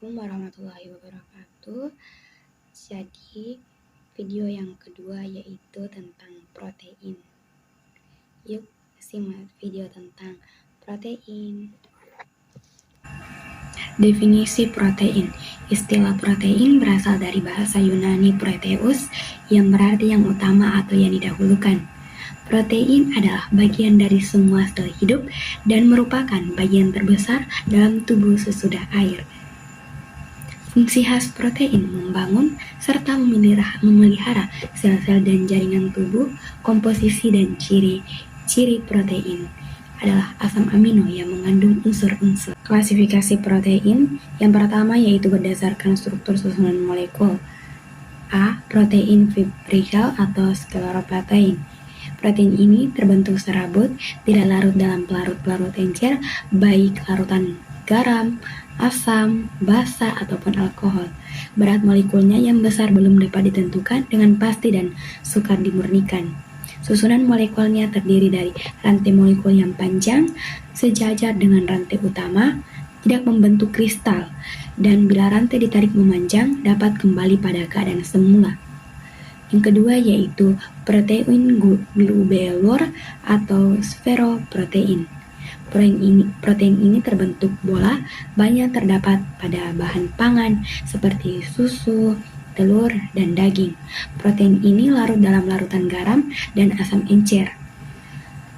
Assalamualaikum warahmatullahi wabarakatuh. Jadi video yang kedua yaitu tentang protein. Yuk simak video tentang protein. Definisi protein. Istilah protein berasal dari bahasa Yunani proteus yang berarti yang utama atau yang didahulukan. Protein adalah bagian dari semua sel hidup dan merupakan bagian terbesar dalam tubuh sesudah air. Fungsi khas protein membangun serta memelihara sel-sel dan jaringan tubuh. Komposisi dan ciri-ciri protein adalah asam amino yang mengandung unsur-unsur. Klasifikasi protein yang pertama yaitu berdasarkan struktur susunan molekul. A. Protein fibril atau skleroprotein. Protein ini terbentuk serabut, tidak larut dalam pelarut-pelarut encer, baik larutan garam, asam, basa, ataupun alkohol. Berat molekulnya yang besar belum dapat ditentukan dengan pasti dan sukar dimurnikan. Susunan molekulnya terdiri dari rantai molekul yang panjang, sejajar dengan rantai utama, tidak membentuk kristal, dan bila rantai ditarik memanjang, dapat kembali pada keadaan semula. Yang kedua yaitu protein globulur atau sferoprotein. Protein ini terbentuk bola, banyak terdapat pada bahan pangan seperti susu, telur, dan daging. Protein ini larut dalam larutan garam dan asam encer.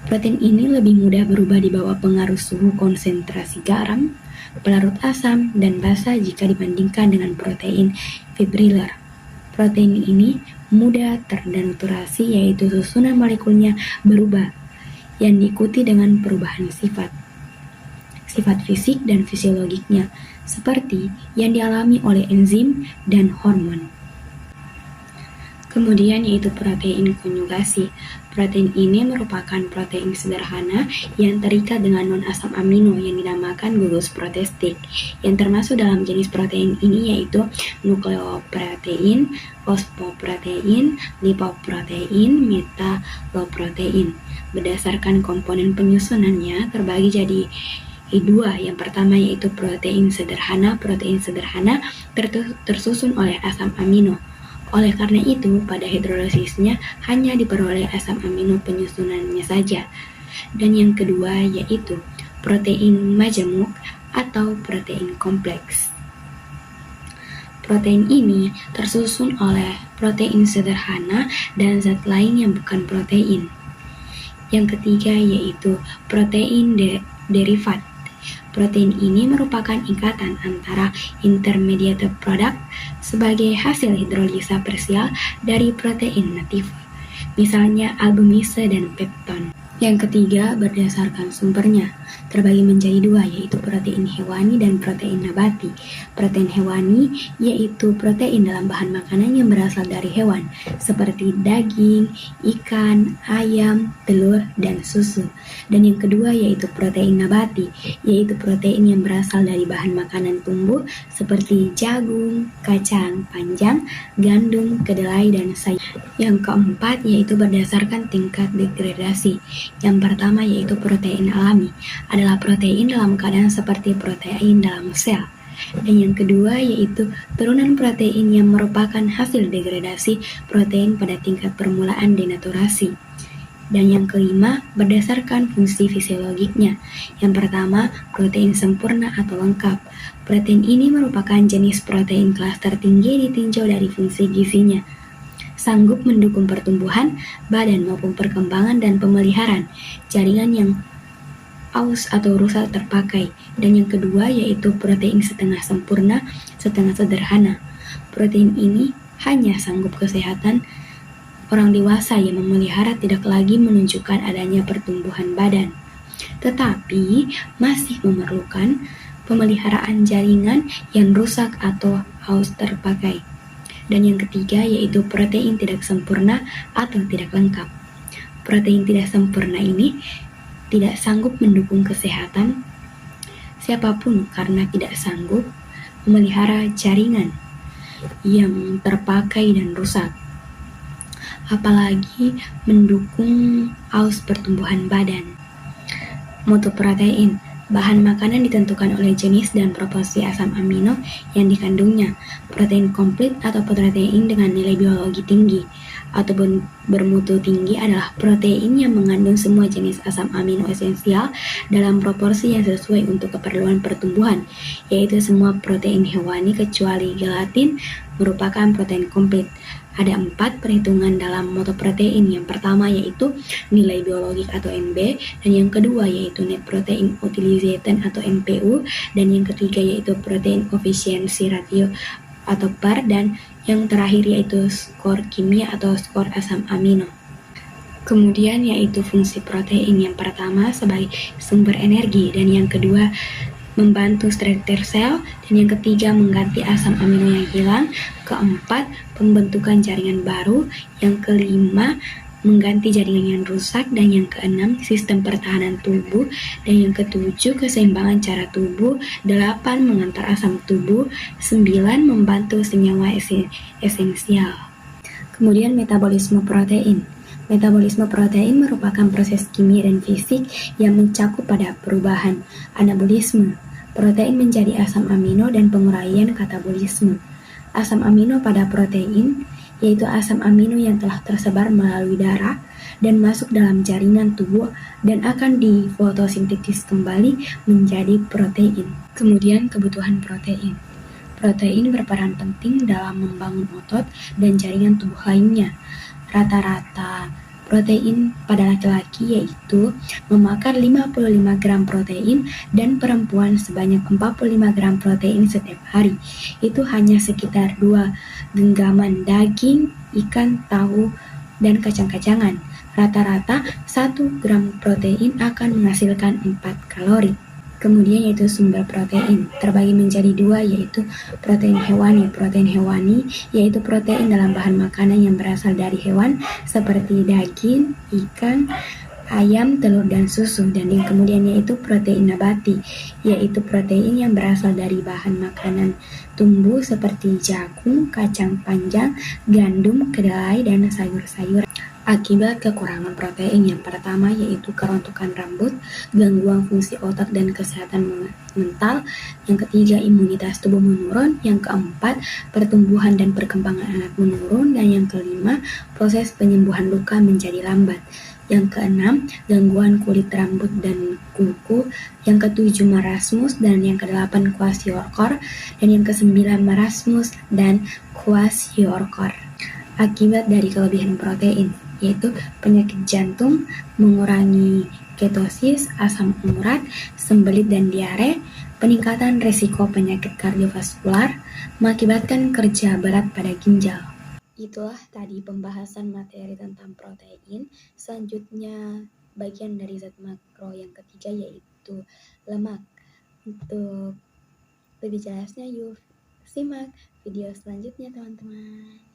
Protein ini lebih mudah berubah di bawah pengaruh suhu konsentrasi garam, pelarut asam, dan basa jika dibandingkan dengan protein fibriller. Protein ini mudah terdenaturasi, yaitu susunan molekulnya berubah yang diikuti dengan perubahan sifat fisik dan fisiologiknya, seperti yang dialami oleh enzim dan hormon. Kemudian yaitu protein konjugasi. Protein ini merupakan protein sederhana yang terikat dengan non-asam amino yang dinamakan gugus protestik. Yang termasuk dalam jenis protein ini yaitu nukleoprotein, fosfoprotein, lipoprotein, metaloprotein. Berdasarkan komponen penyusunannya terbagi jadi dua. Yang pertama yaitu protein sederhana. Protein sederhana tersusun oleh asam amino. Oleh karena itu, pada hidrolizisnya hanya diperoleh asam amino penyusunannya saja. Dan yang kedua yaitu protein majemuk atau protein kompleks. Protein ini tersusun oleh protein sederhana dan zat lain yang bukan protein. Yang ketiga yaitu protein derivat. Protein ini merupakan ikatan antara intermediate product sebagai hasil hidrolisa parsial dari protein natif, misalnya albuminase dan pepton. Yang ketiga berdasarkan sumbernya, terbagi menjadi dua yaitu protein hewani dan protein nabati. Protein hewani yaitu protein dalam bahan makanan yang berasal dari hewan seperti daging, ikan, ayam, telur, dan susu. Dan yang kedua yaitu protein nabati, yaitu protein yang berasal dari bahan makanan tumbuh seperti jagung, kacang panjang, gandum, kedelai, dan sayur. Yang keempat yaitu berdasarkan tingkat degradasi. Yang pertama yaitu protein alami, adalah protein dalam keadaan seperti protein dalam sel. Dan yang kedua yaitu turunan protein yang merupakan hasil degradasi protein pada tingkat permulaan denaturasi. Dan yang kelima berdasarkan fungsi fisiologiknya. Yang pertama protein sempurna atau lengkap. Protein ini merupakan jenis protein kelas tertinggi ditinjau dari fungsi gizinya. Sanggup mendukung pertumbuhan badan maupun perkembangan dan pemeliharaan jaringan yang aus atau rusak terpakai. Dan yang kedua yaitu protein setengah sempurna, setengah sederhana. Protein ini hanya sanggup kesehatan orang dewasa yang memelihara, tidak lagi menunjukkan adanya pertumbuhan badan, tetapi masih memerlukan pemeliharaan jaringan yang rusak atau aus terpakai. Dan yang ketiga yaitu protein tidak sempurna atau tidak lengkap. Protein tidak sempurna ini tidak sanggup mendukung kesehatan siapapun karena tidak sanggup memelihara jaringan yang terpakai dan rusak, apalagi mendukung aus pertumbuhan badan. Mutu protein Bahan makanan ditentukan oleh jenis dan proporsi asam amino yang dikandungnya. Protein komplit atau protein dengan nilai biologi tinggi atau bermutu tinggi adalah protein yang mengandung semua jenis asam amino esensial dalam proporsi yang sesuai untuk keperluan pertumbuhan, yaitu semua protein hewani kecuali gelatin merupakan protein komplit. Ada 4 perhitungan dalam moto protein. Yang pertama yaitu nilai biologik atau NB, dan yang kedua yaitu net protein utilization atau NPU, dan yang ketiga yaitu protein efficiency ratio atau PAR, dan yang terakhir yaitu skor kimia atau skor asam amino. Kemudian yaitu fungsi protein, yang pertama sebagai sumber energi, dan yang kedua membantu struktur sel, dan yang ketiga mengganti asam amino yang hilang, keempat pembentukan jaringan baru, yang kelima mengganti jaringan yang rusak, dan yang keenam sistem pertahanan tubuh, dan yang ketujuh keseimbangan cara tubuh, 8 mengantar asam tubuh, 9 membantu senyawa esensial. Kemudian metabolisme protein. Metabolisme protein merupakan proses kimia dan fisik yang mencakup pada perubahan anabolisme protein menjadi asam amino dan penguraian katabolisme. Asam amino pada protein yaitu asam amino yang telah tersebar melalui darah dan masuk dalam jaringan tubuh dan akan difotosintesis kembali menjadi protein. Kemudian kebutuhan protein. Protein berperan penting dalam membangun otot dan jaringan tubuh lainnya. Rata-rata protein pada laki-laki yaitu memakan 55 gram protein dan perempuan sebanyak 45 gram protein setiap hari. Itu hanya sekitar 2 genggaman daging, ikan, tahu, dan kacang-kacangan. Rata-rata 1 gram protein akan menghasilkan 4 kalori. Kemudian yaitu sumber protein, terbagi menjadi 2 yaitu protein hewani. Protein hewani yaitu protein dalam bahan makanan yang berasal dari hewan seperti daging, ikan, ayam, telur, dan susu. Dan yang kemudian yaitu protein nabati, yaitu protein yang berasal dari bahan makanan tumbuh seperti jagung, kacang panjang, gandum, kedelai, dan sayur-sayuran. Akibat kekurangan protein, yang pertama yaitu kerontokan rambut, gangguan fungsi otak dan kesehatan mental, yang ketiga imunitas tubuh menurun, yang keempat pertumbuhan dan perkembangan anak menurun, dan yang kelima proses penyembuhan luka menjadi lambat. Yang keenam, gangguan kulit rambut dan kuku, yang ketujuh marasmus, dan yang kedelapan kwashiorkor, dan yang kesembilan marasmus dan kwashiorkor. Akibat dari kelebihan protein yaitu penyakit jantung, mengurangi ketosis, asam urat, sembelit dan diare, peningkatan risiko penyakit kardiovaskular, mengakibatkan kerja berat pada ginjal. Itulah tadi pembahasan materi tentang protein. Selanjutnya bagian dari zat makro yang ketiga yaitu lemak. Untuk lebih jelasnya yuk simak video selanjutnya teman-teman.